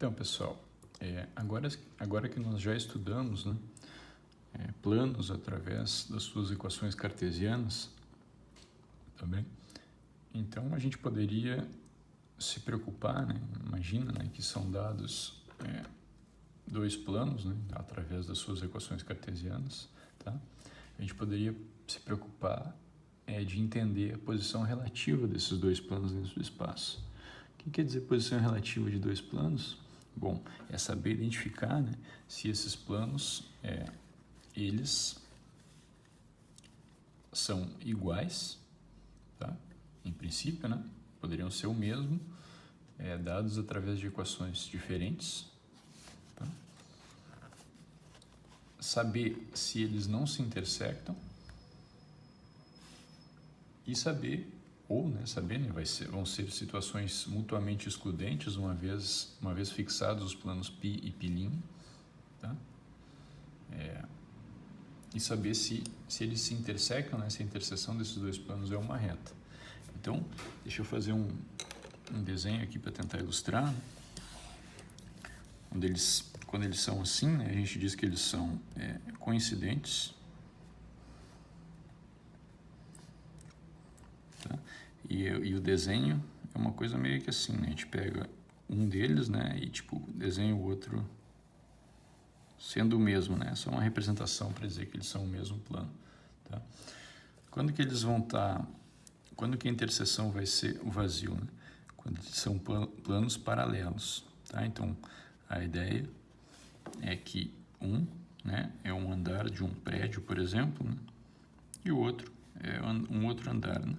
Então, pessoal, agora que nós já estudamos, né, planos através das suas equações cartesianas, tá bem? Então, a gente poderia se preocupar, né, imagina, né, que são dados dois planos, né, através das suas equações cartesianas, tá? A gente poderia se preocupar de entender a posição relativa desses dois planos dentro do espaço. O que quer dizer posição relativa de dois planos? Bom, é saber identificar, né, se esses planos, eles são iguais, tá? Em princípio, né, poderiam ser o mesmo, dados através de equações diferentes, tá? Saber se eles não se intersectam e saber, vão ser situações mutuamente excludentes, uma vez fixados os planos π e π', tá? E saber se eles se intersecam, né, se a interseção desses dois planos é uma reta. Então, deixa eu fazer um desenho aqui para tentar ilustrar, né? Quando eles são assim, né, a gente diz que eles são coincidentes, tá? E o desenho é uma coisa meio que assim, né? A gente pega um deles, né, e desenha o outro sendo o mesmo, né? Só uma representação para dizer que eles são o mesmo plano, tá? Quando que eles vão estar... Quando que a interseção vai ser o vazio, né? Quando são planos paralelos, tá? Então, a ideia é que né, é um andar de um prédio, por exemplo, né? E o outro é um outro andar, né?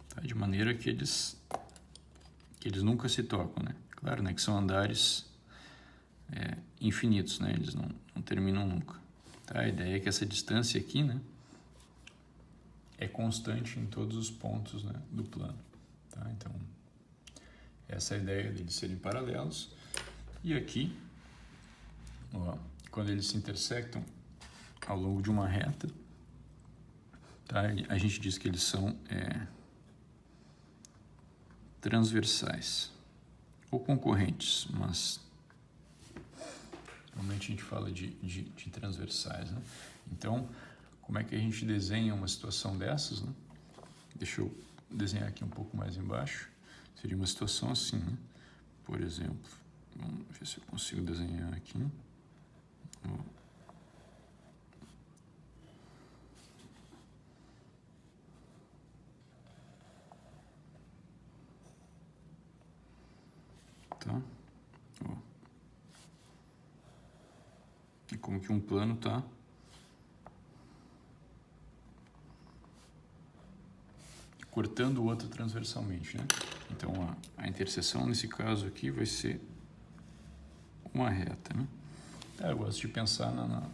Tá? De maneira que eles nunca se tocam, né? Claro, né, que são andares infinitos, né? Eles não terminam nunca. Tá? A ideia é que essa distância aqui, né, é constante em todos os pontos, né, do plano. Tá? Então, essa é a ideia deles serem paralelos. E aqui, ó, quando eles se intersectam ao longo de uma reta, tá? A gente diz que eles são transversais ou concorrentes, mas normalmente a gente fala de transversais, né? Então, como é que a gente desenha uma situação dessas, né? Deixa eu desenhar aqui um pouco mais embaixo. Seria uma situação assim, né? Por exemplo, vamos ver se eu consigo desenhar aqui. Tá? Ó. E como que um plano tá cortando o outro transversalmente, né? Então, a interseção nesse caso aqui vai ser uma reta, né? Eu gosto de pensar na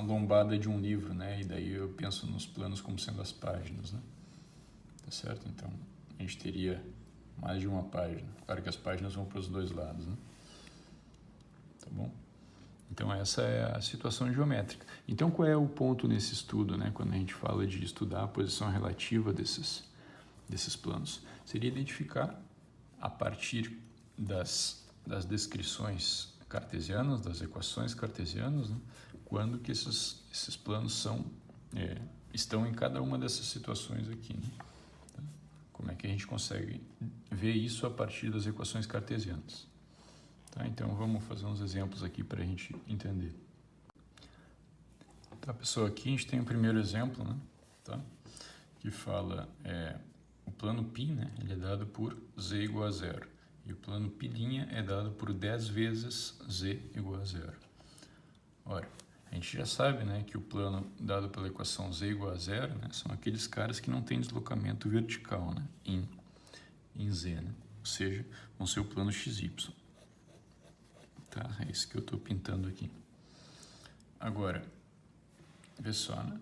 lombada de um livro, né? E daí eu penso nos planos como sendo as páginas, né? Tá certo? Então, a gente teria mais de uma página. Claro que as páginas vão para os dois lados, né? Tá bom? Então, essa é a situação geométrica. Então, qual é o ponto nesse estudo, né? Quando a gente fala de estudar a posição relativa desses planos? Seria identificar, a partir das descrições cartesianas, das equações cartesianas, né, quando que esses planos estão em cada uma dessas situações aqui, né? Tá? Como é que a gente consegue ver isso a partir das equações cartesianas? Tá? Então, vamos fazer uns exemplos aqui para a gente entender. Tá, pessoal, aqui a gente tem o primeiro exemplo, né? Tá? Que fala... o plano π, né, ele é dado por z igual a zero. E o plano π' é dado por 10 vezes z igual a zero. Ora, a gente já sabe, né, que o plano dado pela equação z igual a zero, né, são aqueles caras que não têm deslocamento vertical, né, em z, né? Ou seja, vão ser o plano xy. Tá? É isso que eu estou pintando aqui. Agora, vê só, né?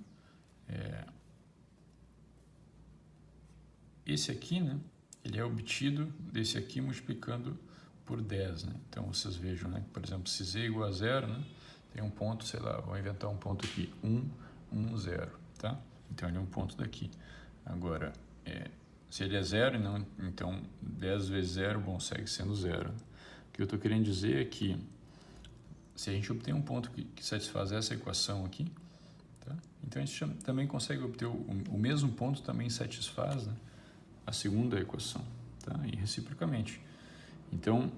Esse aqui, né, ele é obtido desse aqui multiplicando por 10, né? Então, vocês vejam, né, por exemplo, se z igual a zero, né, tem um ponto, sei lá, vou inventar um ponto aqui, 1, 1, 0, tá? Então, ele é um ponto daqui. Agora, se ele é zero, não, então 10 vezes 0, bom, segue sendo 0. que eu estou querendo dizer é que se a gente obter um ponto que satisfaz essa equação aqui, tá? Então a gente também consegue obter o mesmo ponto também satisfaz, né, a segunda equação, tá? E reciprocamente. Então,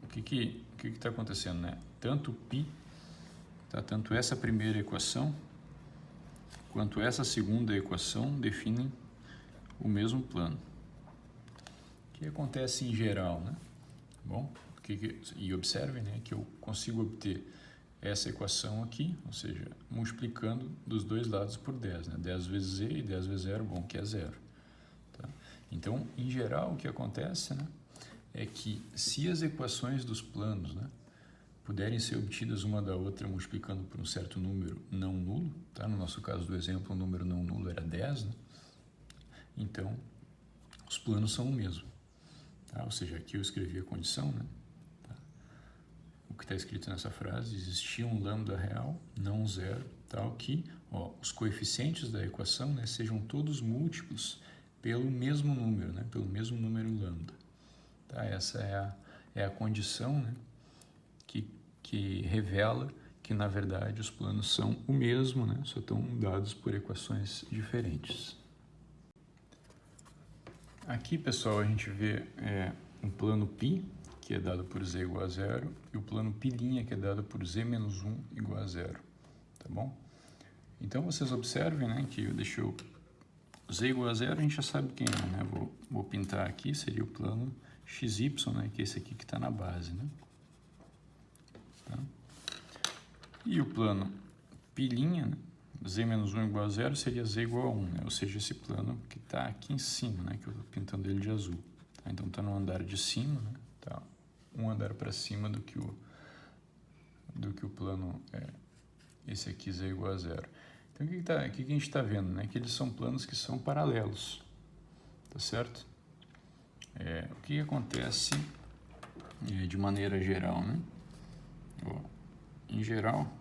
o que está acontecendo, né? Tanto π, tá? Tanto essa primeira equação quanto essa segunda equação definem o mesmo plano. O que acontece em geral, né? Bom, e observem, né, que eu consigo obter essa equação aqui, ou seja, multiplicando dos dois lados por 10, né? 10 vezes z e 10 vezes zero, bom, que é zero. Tá? Então, em geral, o que acontece, né, é que se as equações dos planos, né, puderem ser obtidas uma da outra multiplicando por um certo número não nulo, tá? No nosso caso do exemplo, o número não nulo era 10, né? Então, os planos são o mesmo. Tá? Ou seja, aqui eu escrevi a condição, né? Tá? O que está escrito nessa frase, existia um lambda real, não zero, tal que os coeficientes da equação, né, sejam todos múltiplos pelo mesmo número, né? Pelo mesmo número lambda. Tá? Essa é a condição, né, que revela que, na verdade, os planos são o mesmo, né? Só estão dados por equações diferentes. Aqui, pessoal, a gente vê um plano π, que é dado por z igual a zero, e o plano π', que é dado por z menos 1 igual a zero. Tá bom? Então, vocês observem, né, que eu deixei z igual a zero, a gente já sabe quem é, né? Vou pintar aqui, seria o plano xy, né, que é esse aqui que está na base, né? Tá? E o plano π', né, z menos 1 igual a zero, seria z igual a 1, né? Ou seja, esse plano que está aqui em cima, né, que eu estou pintando ele de azul. Tá? Então, está no andar de cima, né? Tá um andar para cima do que o plano esse aqui, z igual a zero. Então, o que a gente está vendo, né? Que eles são planos que são paralelos, tá certo? O que acontece de maneira geral, né? Em geral,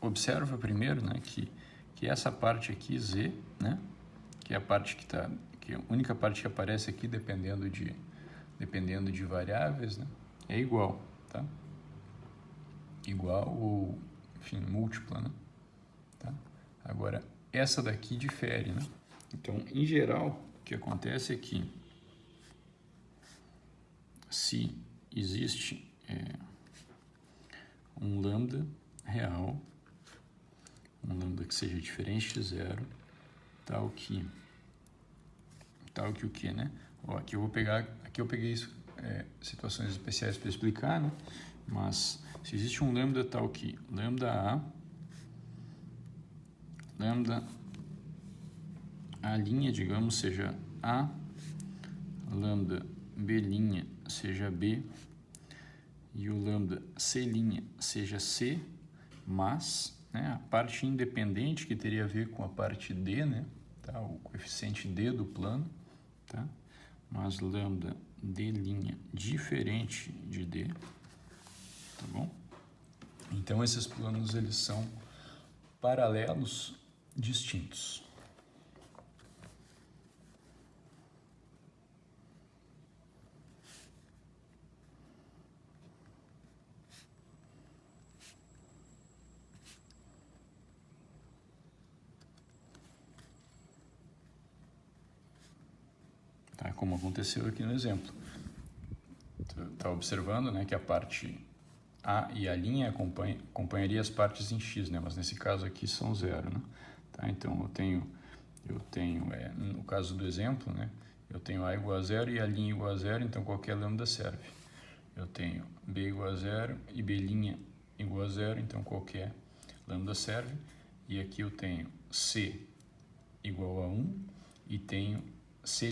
observa primeiro, né, que essa parte aqui, z, né, que é a parte que é a única parte que aparece aqui dependendo de variáveis, né, é igual, tá? Igual ou, enfim, múltipla, né? Tá? Agora, essa daqui difere, né? Então, em geral, o que acontece é que se existe um lambda real, um lambda que seja diferente de zero, tal que o que, né? Aqui eu peguei situações especiais para explicar, né? Mas se existe um lambda tal que lambda a', digamos, seja A, lambda B' seja B, e o lambda C' seja C, mas, né, a parte independente que teria a ver com a parte D, né, tá, o coeficiente D do plano, tá, mas lambda D' diferente de D, tá bom? Então, esses planos, eles são paralelos distintos. Tá? Como aconteceu aqui no exemplo. Está observando, né, que a parte A e a linha acompanharia as partes em x, né, mas nesse caso aqui são zero, né? Tá? Então eu tenho no caso do exemplo, né, eu tenho A igual a zero e a linha igual a zero, então qualquer lambda serve. Eu tenho B igual a zero e B' igual a zero, então qualquer lambda serve. E aqui eu tenho C igual a 1 e tenho C'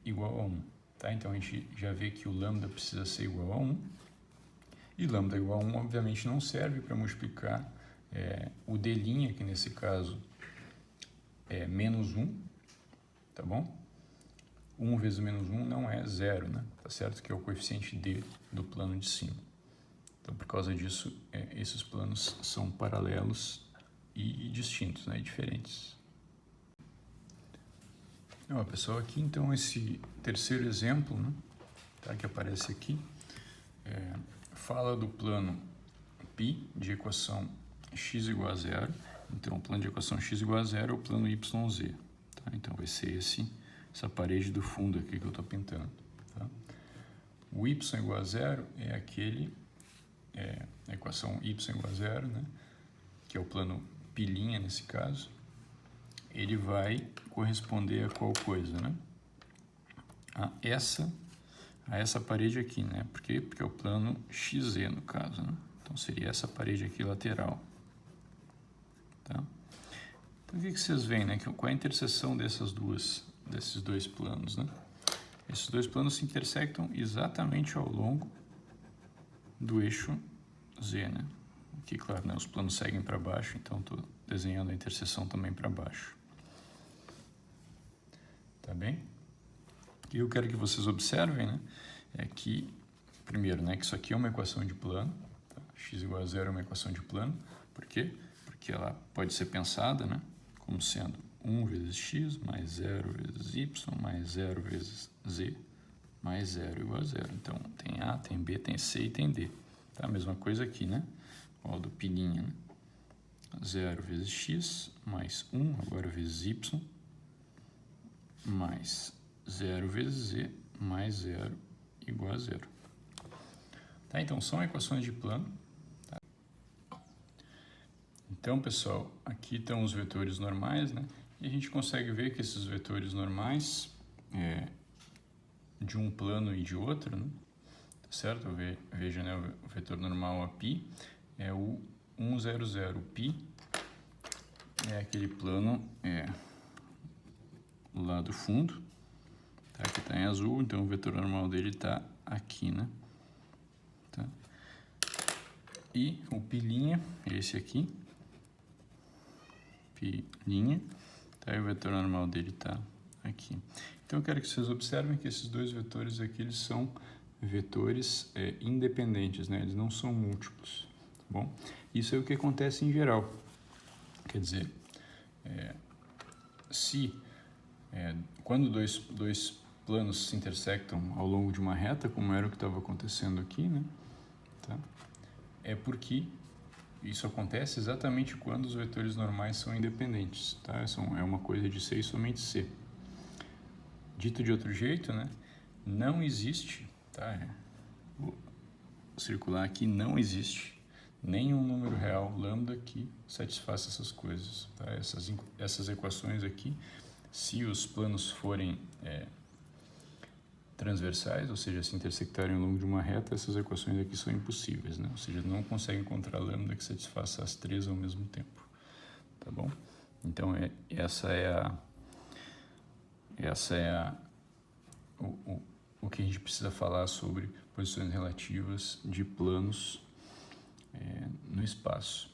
igual a 1. Tá? Então, a gente já vê que o lambda precisa ser igual a 1. E lambda igual a 1, obviamente, não serve para multiplicar o D', que nesse caso é menos 1. Tá bom? 1 vezes menos 1 não é 0, né? Tá certo? Que é o coeficiente D do plano de cima. Então, por causa disso, esses planos são paralelos e distintos, né? E diferentes. Ó, pessoal, aqui então esse terceiro exemplo, né, tá, que aparece aqui, fala do plano π de equação x igual a zero. Então, o plano de equação x igual a zero é o plano YZ. Tá? Então, vai ser essa parede do fundo aqui que eu estou pintando. Tá? O y igual a zero é a equação y igual a zero, né? Que é o plano π' nesse caso. Ele vai corresponder a qual coisa, né? A essa parede aqui, né? Por quê? Porque é o plano XZ no caso, né? Então seria essa parede aqui lateral. Tá? Então o que vocês veem, né? Qual é a interseção desses dois planos, né? Esses dois planos se intersectam exatamente ao longo do eixo Z, né? Aqui, claro, né? Os planos seguem para baixo, então estou desenhando a interseção também para baixo. Tá bem? O que eu quero que vocês observem, né, é que, primeiro, né, que isso aqui é uma equação de plano, tá? X igual a zero é uma equação de plano. Por quê? Porque ela pode ser pensada, né, como sendo 1 vezes x mais 0 vezes y mais 0 vezes z mais 0 igual a zero. Então, tem A, tem B, tem C e tem D. Tá? A mesma coisa aqui, né? Ó, do π', né? 0 vezes x mais 1, agora vezes y, mais 0 vezes z mais 0 igual a zero. Tá? Então, são equações de plano. Tá? Então, pessoal, aqui estão os vetores normais, né? E a gente consegue ver que esses vetores normais, de um plano e de outro, né? Tá certo? Veja, né, o vetor normal a π é o 1, 0, 0. π é aquele plano lá do fundo, tá? Aqui está em azul, então o vetor normal dele está aqui, né? Tá? E o π', esse aqui, π', tá? E o vetor normal dele está aqui. Então eu quero que vocês observem que esses dois vetores aqui, eles são vetores independentes, né? Eles não são múltiplos, tá bom? Isso é o que acontece em geral. Quer dizer, quando dois planos se intersectam ao longo de uma reta, como era o que estava acontecendo aqui, né? Tá? É porque isso acontece exatamente quando os vetores normais são independentes, tá? É uma coisa de C e somente C. Dito de outro jeito, né? Não existe, tá? Vou circular aqui, não existe nenhum número real lambda que satisfaça essas coisas, tá? Essas equações aqui, se os planos forem transversais, ou seja, se intersectarem ao longo de uma reta, essas equações aqui são impossíveis, né? Ou seja, não consegue encontrar lambda que satisfaça as três ao mesmo tempo, tá bom? Então, o que a gente precisa falar sobre posições relativas de planos no espaço.